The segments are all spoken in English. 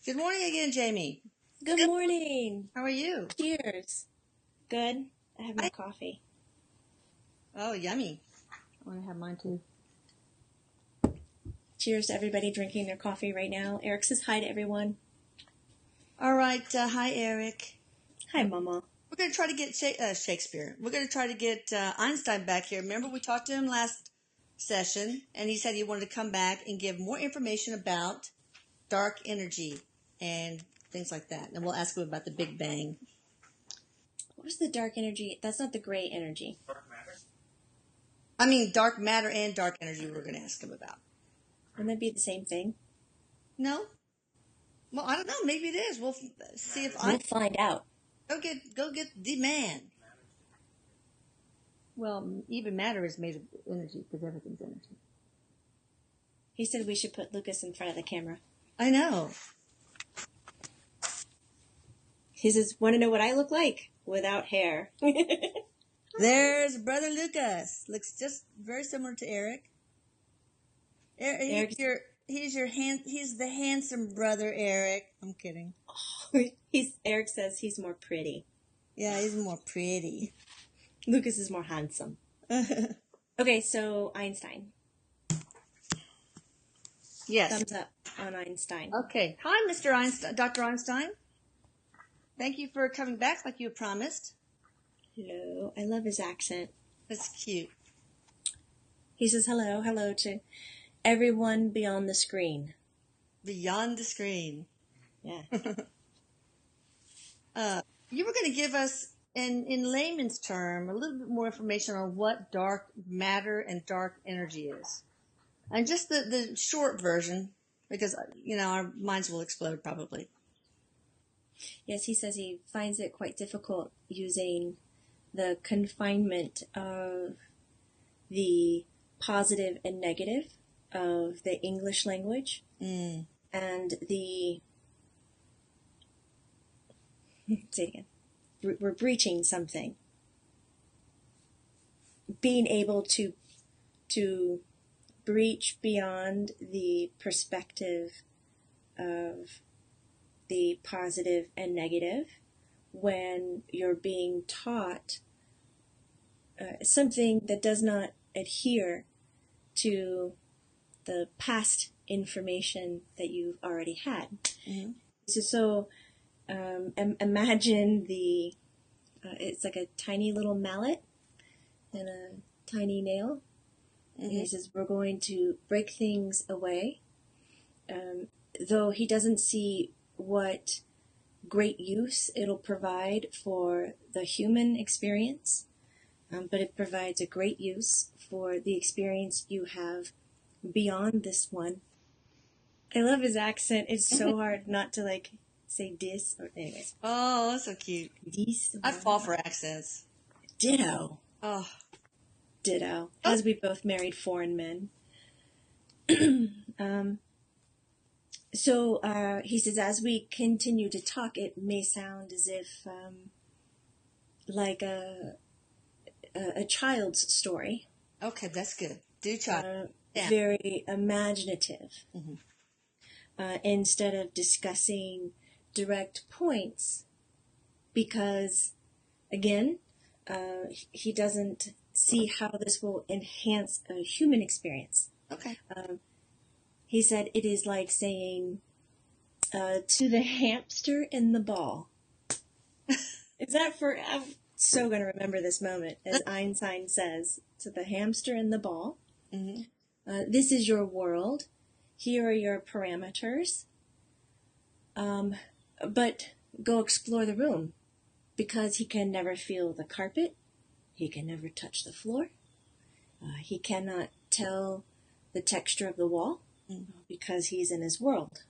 Good morning again, Jamie. Good morning. How are you? Cheers. Good. I have my coffee. Oh, yummy. I want to have mine too. Cheers to everybody drinking their coffee right now. Erik says hi to everyone. All right. Hi, Erik. Hi, Mama. We're going to try to get Shakespeare. We're going to try to get Einstein back here. Remember, we talked to him last session, and he said he wanted to come back and give more information about dark energy and things like that. And we'll ask him about the Big Bang. What was the dark energy? That's not the gray energy. Dark matter? I mean, dark matter and dark energy we're going to ask him about. Wouldn't that be the same thing? No? Well, I don't know. Maybe it is. We'll see if We'll find out. Go get the man. Well, even matter is made of energy because everything's energy. He said we should put Lucas in front of the camera. I know. He says, want to know what I look like? Without hair. There's brother Lucas. Looks just very similar to Erik. Erik, he's the handsome brother, Erik. I'm kidding. Erik says he's more pretty. Yeah, he's more pretty. Lucas is more handsome. Okay, so Einstein. Yes. Thumbs up on Einstein. Okay. Hi, Mr. Einstein, Dr. Einstein. Thank you for coming back like you promised. Hello. I love his accent. That's cute. He says hello to everyone beyond the screen. Beyond the screen. Yeah. You were going to give us, in layman's term, a little bit more information on what dark matter and dark energy is. And just the short version, because, our minds will explode probably. Yes, he says he finds it quite difficult using the confinement of the positive and negative of the English language and the... Say it again. We're breaching something. Being able to breach beyond the perspective of the positive and negative when you're being taught something that does not adhere to the past information that you've already had. Mm-hmm. So imagine it's like a tiny little mallet and a tiny nail. Mm-hmm. And he says, we're going to break things away. Though he doesn't see what great use it'll provide for the human experience, but it provides a great use for the experience you have beyond this one. I love his accent. It's so hard not to say dis or anyways. Oh, that's so cute. Dis. I fall for accents. Ditto. Oh. Ditto. As we both married foreign men. So he says, as we continue to talk, it may sound as if like a child's story. Okay, that's good. Do child. Yeah. Very imaginative. Mm-hmm. Instead of discussing direct points, because, again, he doesn't see how this will enhance a human experience. Okay. He said it is like saying to the hamster in the ball. Is that for... I'm so going to remember this moment, as Einstein says, to the hamster in the ball. Mm-hmm. This is your world. Here are your parameters. But go explore the room, because he can never feel the carpet. He can never touch the floor. He cannot tell the texture of the wall because he's in his world.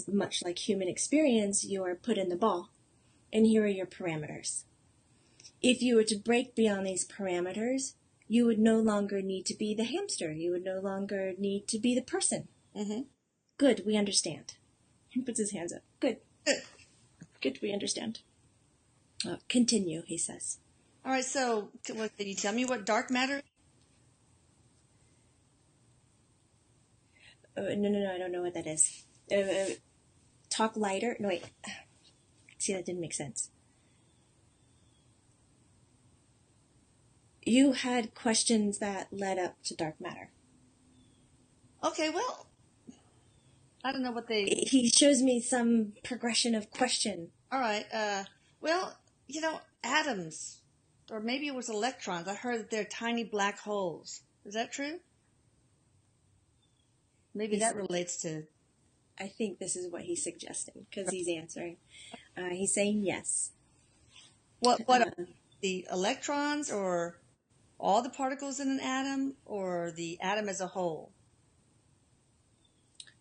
Much like human experience, you are put in the ball, and here are your parameters. If you were to break beyond these parameters, you would no longer need to be the hamster. You would no longer need to be the person. Mm-hmm. Good, we understand. He puts his hands up. Good. Good, we understand. Continue, he says. All right, so can you tell me what dark matter is? No, I don't know what that is. talk lighter. No, wait. See, that didn't make sense. You had questions that led up to dark matter. Okay, well, I don't know what they... He shows me some progression of question. All right. Well, atoms, or maybe it was electrons. I heard that they're tiny black holes. Is that true? Maybe that relates to... I think this is what he's suggesting, because he's answering. He's saying yes. What the electrons, or all the particles in an atom, or the atom as a whole?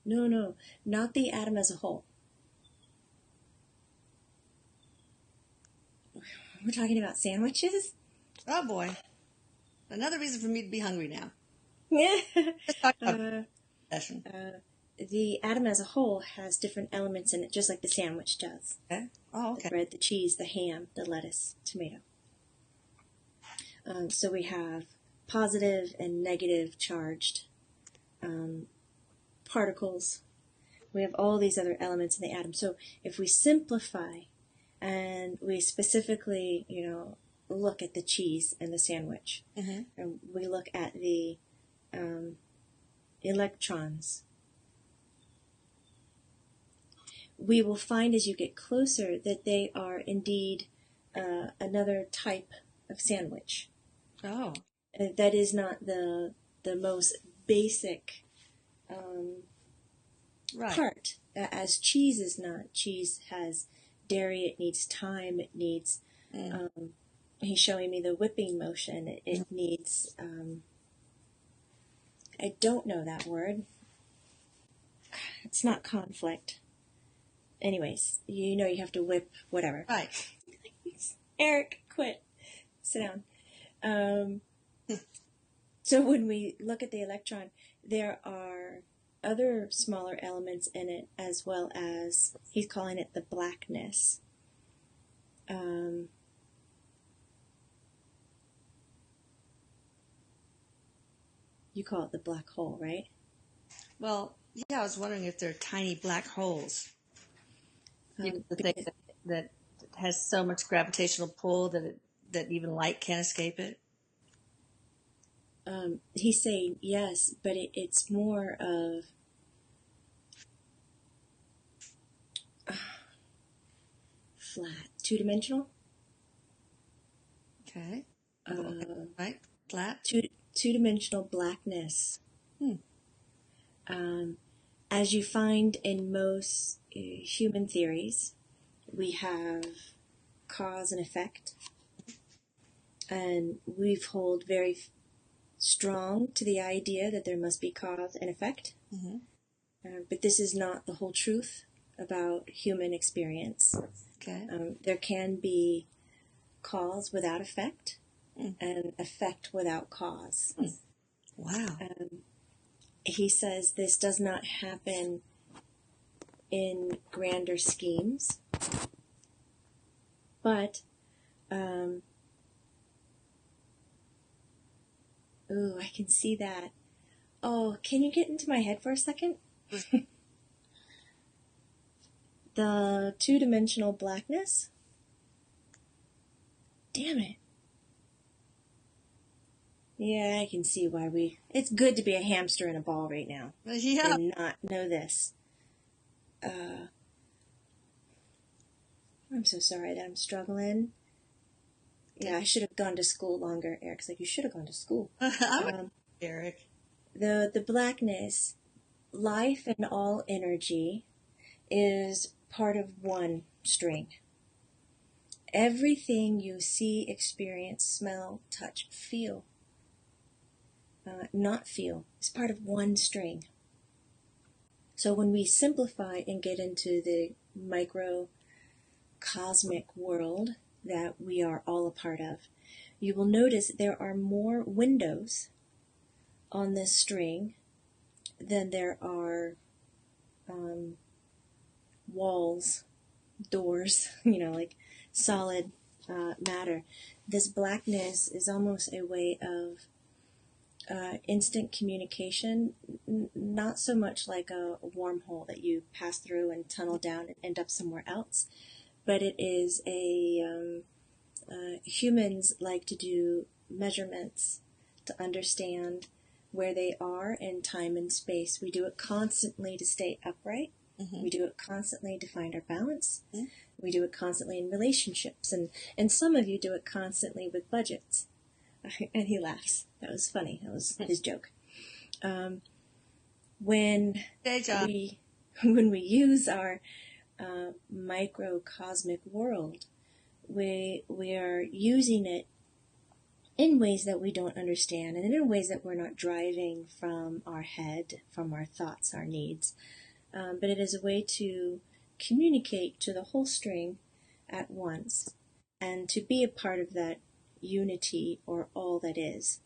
No, not the atom as a whole. We're talking about sandwiches? Oh boy. Another reason for me to be hungry now. Yeah. Let's talk about session. The atom as a whole has different elements in it, just like the sandwich does. Okay. Oh, okay. The bread, the cheese, the ham, the lettuce, tomato. So we have positive and negative charged particles. We have all these other elements in the atom. So if we simplify and we specifically, look at the cheese and the sandwich, Mm-hmm. and we look at the electrons, we will find as you get closer that they are indeed another type of sandwich. Oh. That is not the most basic Right. part, as cheese is not. Cheese has dairy, it needs time, it needs, he's showing me the whipping motion, it needs, I don't know that word. It's not conflict. Anyways, you have to whip whatever. Right. Eric, quit. Sit down. So when we look at the electron, there are other smaller elements in it, as well as, he's calling it the blackness. You call it the black hole, right? Well, yeah, I was wondering if they're tiny black holes. The thing that has so much gravitational pull that even light can't escape it. He's saying yes, but it's more of flat, two-dimensional. Okay. Right? Flat? Two-dimensional blackness. As you find in most human theories, we have cause and effect. And we've hold very strong to the idea that there must be cause and effect. Mm-hmm. But this is not the whole truth about human experience. Okay. There can be cause without effect, and effect without cause. Wow. He says this does not happen in grander schemes, but ooh, I can see that. Oh, can you get into my head for a second? The two-dimensional blackness? Damn it. Yeah, I can see why it's good to be a hamster in a ball right now. Yeah. And not know this. I'm so sorry that I'm struggling. Yeah, I should have gone to school longer. Eric's like, you should have gone to school. Eric. The blackness, life and all energy, is part of one string. Everything you see, experience, smell, touch, feel, not feel, is part of one string. So when we simplify and get into the microcosmic world that we are all a part of, you will notice there are more windows on this string than there are walls, doors, like solid matter. This blackness is almost a way of instant communication, not so much like a wormhole that you pass through and tunnel down and end up somewhere else, but it is humans like to do measurements to understand where they are in time and space. We do it constantly to stay upright. Mm-hmm. We do it constantly to find our balance. Mm-hmm. We do it constantly in relationships. And some of you do it constantly with budgets. And he laughs. That was funny. That was his joke. When we use our microcosmic world, we are using it in ways that we don't understand, and in ways that we're not driving from our head, from our thoughts, our needs. But it is a way to communicate to the whole string at once, and to be a part of that unity or all that is.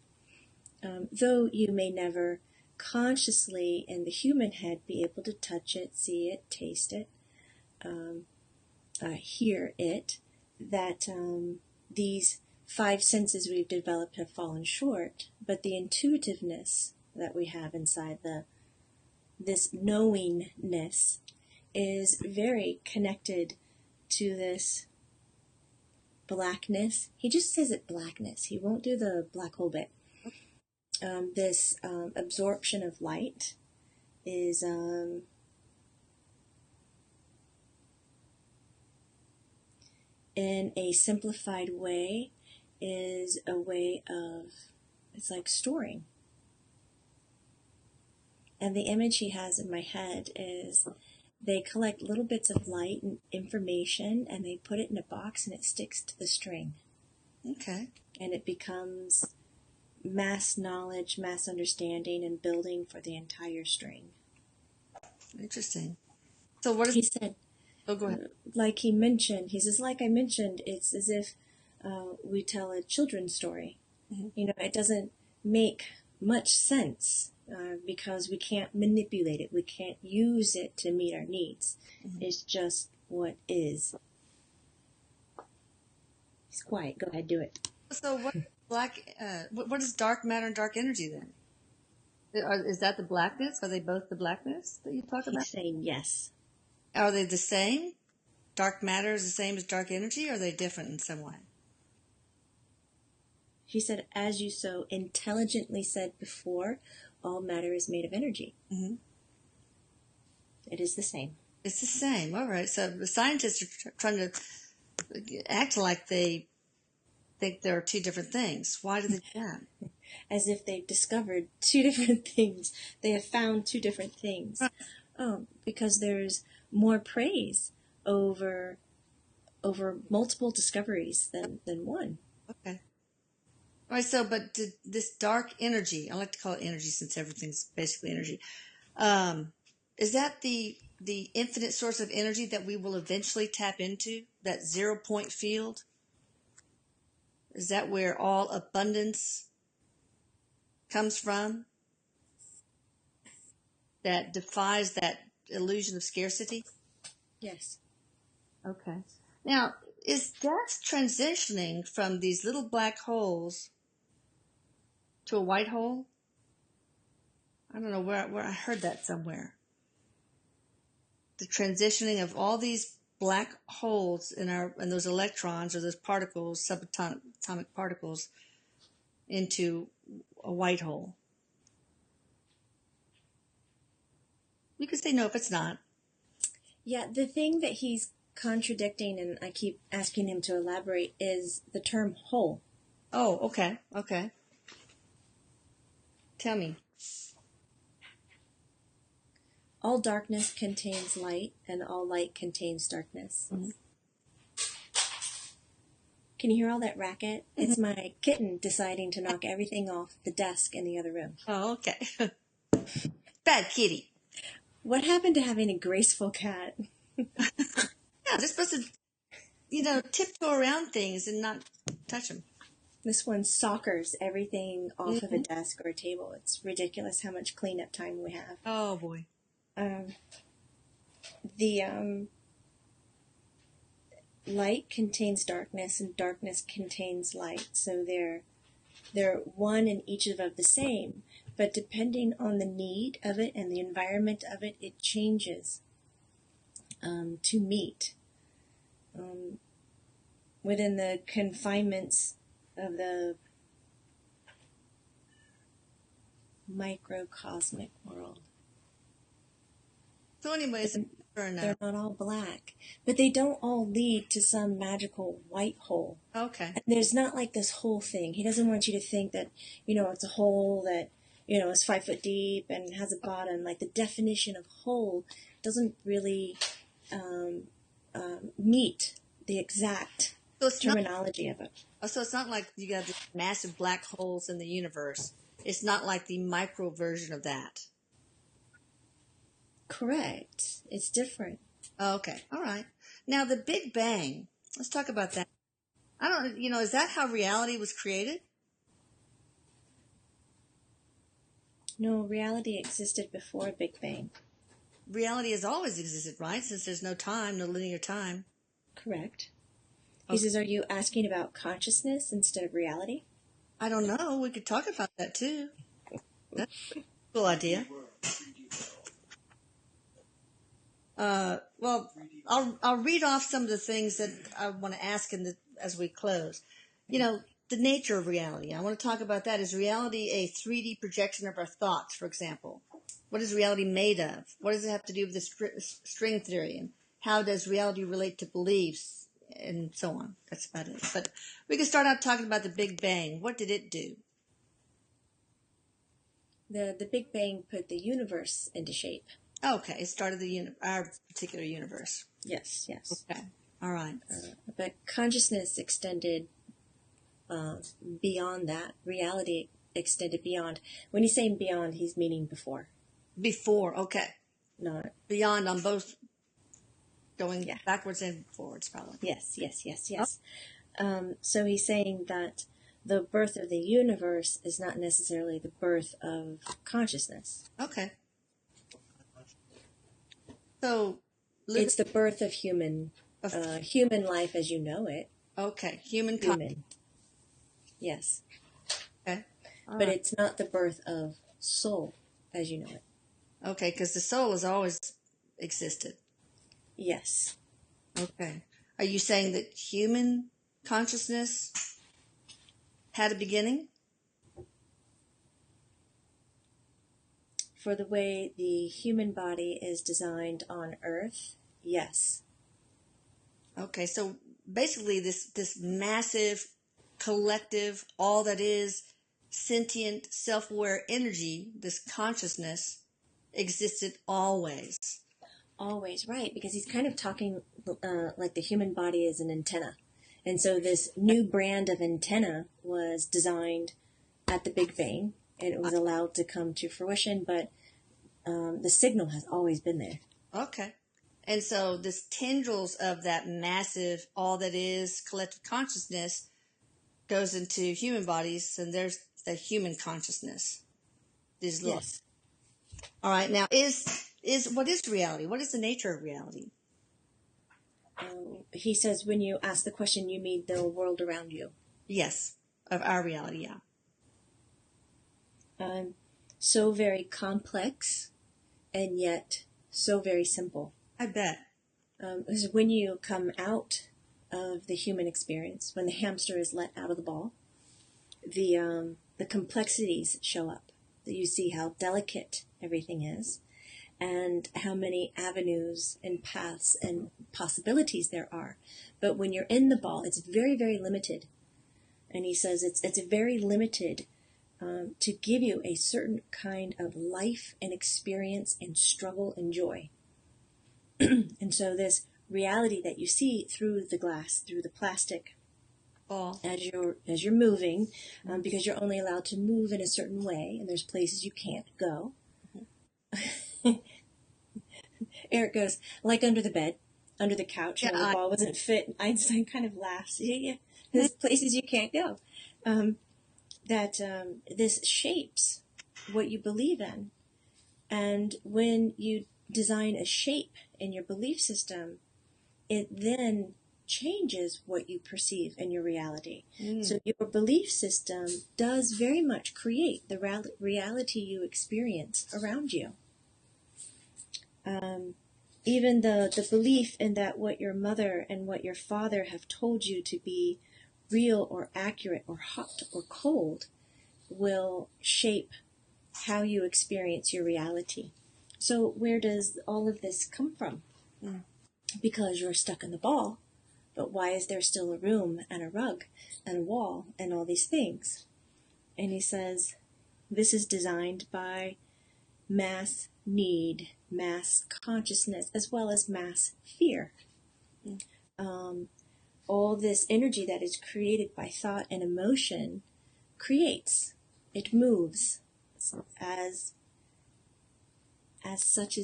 Though you may never consciously in the human head be able to touch it, see it, taste it, hear it, that these five senses we've developed have fallen short, but the intuitiveness that we have inside this knowingness is very connected to this blackness. He just says it blackness. He won't do the black hole bit. This absorption of light is in a simplified way is a way of, it's like storing. And the image he has in my head is they collect little bits of light and information, and they put it in a box, and it sticks to the string. Okay. And it becomes mass knowledge, mass understanding, and building for the entire string. Interesting. So what is... He said, oh, go ahead. Like he mentioned, he says, like I mentioned, it's as if we tell a children's story. Mm-hmm. You know, it doesn't make much sense because we can't manipulate it. We can't use it to meet our needs. Mm-hmm. It's just what is. He's quiet. Go ahead, do it. So what is dark matter and dark energy then? Is that the blackness? Are they both the blackness that you talk about? He's saying yes. Are they the same? Dark matter is the same as dark energy, or are they different in some way? She said, as you so intelligently said before, all matter is made of energy. Mm-hmm. It is the same. It's the same. All right. So the scientists are trying to act like they think there are two different things. Why do they do that? As if they've discovered two different things. They have found two different things. Because there's more praise over multiple discoveries than one. Okay. All right, so, but this dark energy, I like to call it energy since everything's basically energy, is that the infinite source of energy that we will eventually tap into, that 0-point field? Is that where all abundance comes from? That defies that illusion of scarcity? Yes. Okay. Now, is that transitioning from these little black holes to a white hole? I don't know where I heard that somewhere. The transitioning of all these black holes in those electrons or those particles, subatomic particles, into a white hole. You could say no if it's not. Yeah, the thing that he's contradicting, and I keep asking him to elaborate, is the term whole. Oh, okay. Okay. Tell me. All darkness contains light, and all light contains darkness. Mm-hmm. Can you hear all that racket? Mm-hmm. It's my kitten deciding to knock everything off the desk in the other room. Oh, okay. Bad kitty. What happened to having a graceful cat? Yeah, they're supposed to, tiptoe around things and not touch them. This one soccers everything off of a desk or a table. It's ridiculous how much cleanup time we have. Oh, boy. The light contains darkness, and darkness contains light. So they're They're one and each of the same, but depending on the need of it and the environment of it, it changes to meet within the confinements of the microcosmic world. So anyways, they're not all black, but they don't all lead to some magical white hole. Okay. And there's not like this whole thing. He doesn't want you to think that, it's a hole that, is 5 foot deep and has a bottom. Like the definition of hole doesn't really meet the exact terminology of it. So it's not like you got these massive black holes in the universe. It's not like the micro version of that. Correct. It's different. Okay. All right. Now the Big Bang. Let's talk about that. I don't, is that how reality was created? No, reality existed before Big Bang. Reality has always existed, right? Since there's no time, no linear time. Correct. He says, are you asking about consciousness instead of reality? I don't know. We could talk about that too. That's a cool idea. Well, I'll read off some of the things that I want to ask as we close. The nature of reality. I want to talk about that. Is reality a 3D projection of our thoughts, for example? What is reality made of? What does it have to do with the string theory? And how does reality relate to beliefs? And so on. That's about it. But we can start out talking about the Big Bang. What did it do? The Big Bang put the universe into shape. Okay, it started our particular universe. Yes. Okay, all right. But consciousness extended beyond that. Reality extended beyond. When he's saying beyond, he's meaning before. Before, okay. Not beyond on both, going backwards and forwards, probably. Yes. So he's saying that the birth of the universe is not necessarily the birth of consciousness. Okay. So it's the birth of human life as you know it. Okay, human. Yes. Okay. But it's not the birth of soul as you know it. Okay, because the soul has always existed. Yes. Okay. Are you saying that human consciousness had a beginning? For the way the human body is designed on Earth, yes. Okay, so basically this massive, collective, all that is sentient, self-aware energy, this consciousness, existed always. Always, right, because he's kind of talking like the human body is an antenna. And so this new brand of antenna was designed at the Big Bang, and it was allowed to come to fruition, but the signal has always been there. Okay. And so this tendrils of that massive, all that is collective consciousness goes into human bodies, and there's the human consciousness. Yes. All right. Now, what is reality? What is the nature of reality? He says when you ask the question, you mean the world around you. Yes, of our reality, yeah. So very complex, and yet so very simple. I bet. Because when you come out of the human experience, when the hamster is let out of the ball, the complexities show up. You see how delicate everything is, and how many avenues and paths and possibilities there are. But when you're in the ball, it's very, very limited. And he says it's very limited to give you a certain kind of life and experience and struggle and joy. And so this reality that you see through the glass, through the plastic, as you're moving, because you're only allowed to move in a certain way, and there's places you can't go. Erik goes, like under the bed, under the couch, and the ball wasn't fit. Einstein kind of laughs. Yeah. There's places you can't go. This shapes what you believe in. And when you design a shape in your belief system, it then changes what you perceive in your reality. So your belief system does very much create the reality you experience around you. Even the belief in that what your mother and what your father have told you to be real or accurate or hot or cold will shape how you experience your reality. So where does all of this come from? Because you're stuck in the ball, but why is there still a room and a rug and a wall and all these things? And he says, this is designed by mass need, mass consciousness, as well as mass fear. All this energy that is created by thought and emotion creates, it moves as such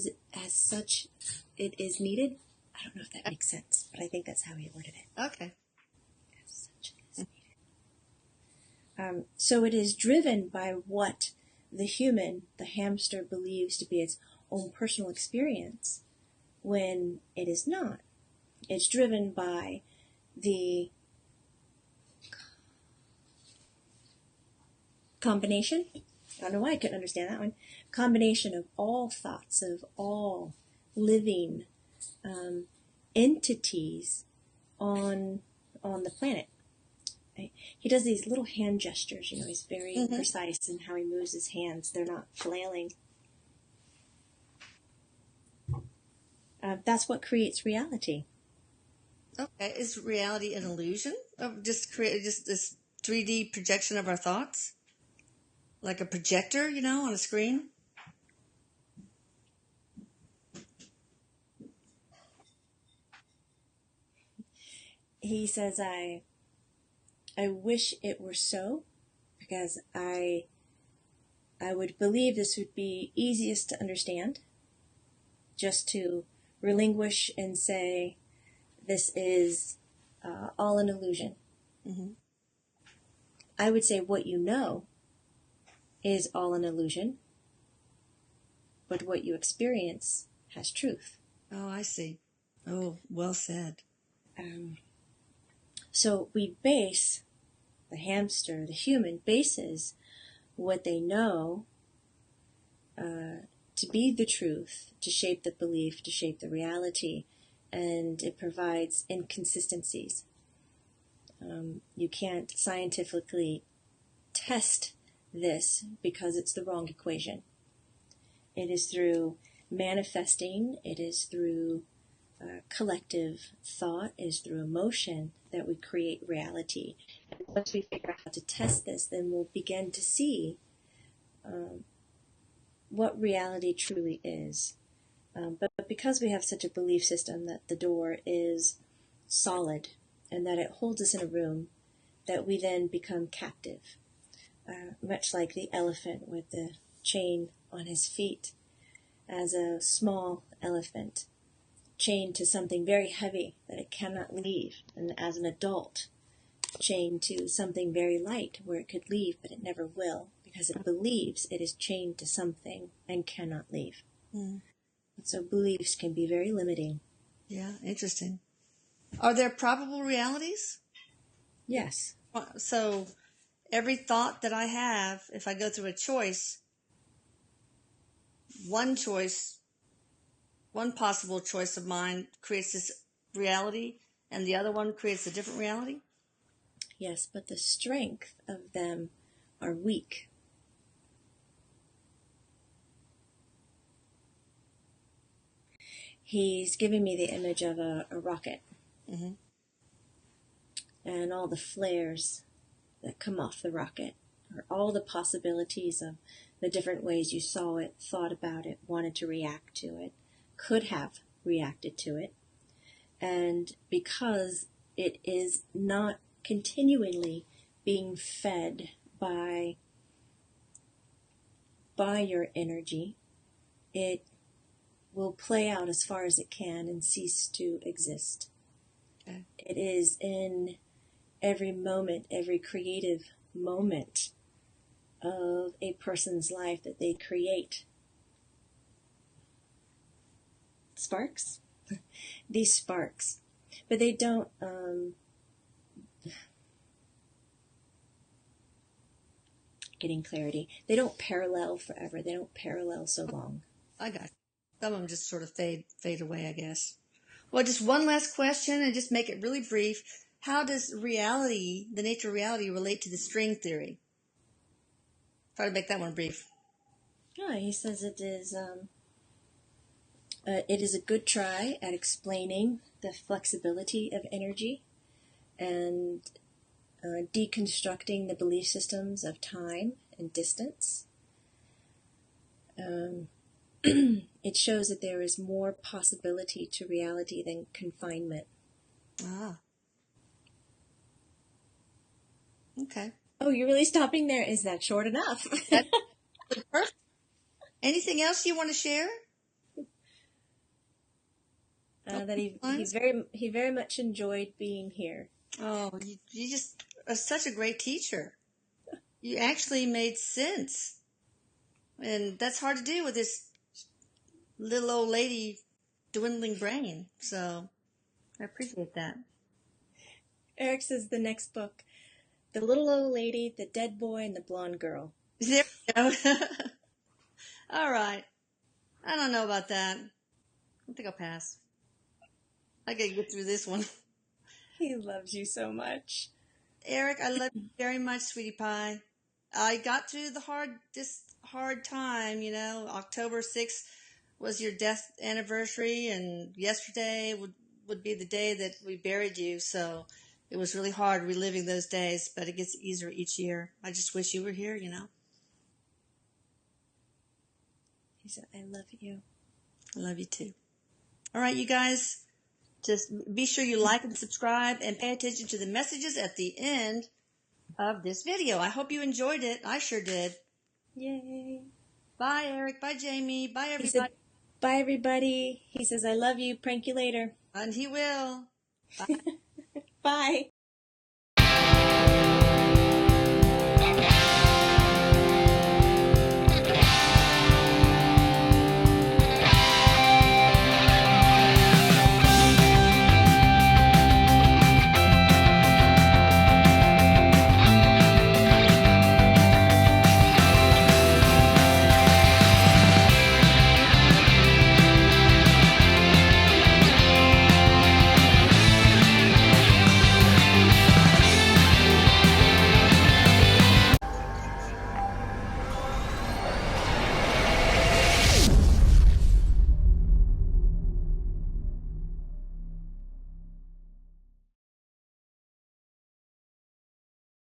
it is needed. I don't know if that makes sense, but I think that's how he worded it. Okay. As such it is needed. So it is driven by what the human, the hamster, believes to be its own personal experience, when it is not. It's driven by the combination, I don't know why I couldn't understand that one, combination of all thoughts, of all living entities on the planet. Right? He does these little hand gestures, he's very precise in how he moves his hands. They're not flailing. That's what creates reality. Okay. Is reality an illusion of just this 3D projection of our thoughts? Like a projector, on a screen? He says, I wish it were so, because I would believe this would be easiest to understand, just to relinquish and say, this is all an illusion. I would say what you know is all an illusion, but what you experience has truth. Oh, I see. Oh, well said. So we base, the hamster, the human, bases what they know to be the truth, to shape the belief, to shape the reality, and it provides inconsistencies. You can't scientifically test this because it's the wrong equation. It is through manifesting, it is through collective thought, it is through emotion that we create reality. And once we figure out how to test this, then we'll begin to see what reality truly is. But because we have such a belief system that the door is solid and that it holds us in a room, that we then become captive. Much like the elephant with the chain on his feet, as a small elephant chained to something very heavy that it cannot leave, and as an adult chained to something very light where it could leave but it never will, because it believes it is chained to something and cannot leave. So beliefs can be very limiting. Yeah, interesting. Are there probable realities? Yes. So every thought that I have, if I go through a choice, one possible choice of mine creates this reality, and the other one creates a different reality? Yes, but the strength of them are weak. He's giving me the image of a rocket. And all the flares that come off the rocket, or all the possibilities of the different ways you saw it, thought about it, wanted to react to it, could have reacted to it. And because it is not continually being fed by your energy, it will play out as far as it can and cease to exist. Okay. It is in every moment, every creative moment of a person's life that they create sparks. These sparks, but they don't, getting clarity, they don't parallel forever. They don't parallel so long. I got you. Some of them just sort of fade away, I guess. Well, just one last question and just make it really brief. How does reality, the nature of reality, relate to the string theory? Try to make that one brief. Oh, he says it is a good try at explaining the flexibility of energy and deconstructing the belief systems of time and distance. It shows that there is more possibility to reality than confinement. Ah. Okay. Oh, you're really stopping there? Is that short enough? That's perfect. Anything else you want to share? That he very much enjoyed being here. Oh, you just are such a great teacher. You actually made sense. And that's hard to do with this little old lady dwindling brain. So I appreciate that. Erik says the next book, The Little Old Lady, the Dead Boy, and the Blonde Girl. There we go. All right. I don't know about that. I think I'll pass. I gotta get through this one. He loves you so much. Erik, I love you very much, sweetie pie. I got through this hard time, October 6th was your death anniversary, and yesterday would be the day that we buried you, so it was really hard reliving those days, but it gets easier each year. I just wish you were here, He said, I love you. I love you too. All right, you guys, just be sure you like and subscribe and pay attention to the messages at the end of this video. I hope you enjoyed it. I sure did. Yay. Bye, Erik. Bye, Jamie. Bye, everybody. He said, bye, everybody. He says, I love you. Prank you later. And he will. Bye. Bye.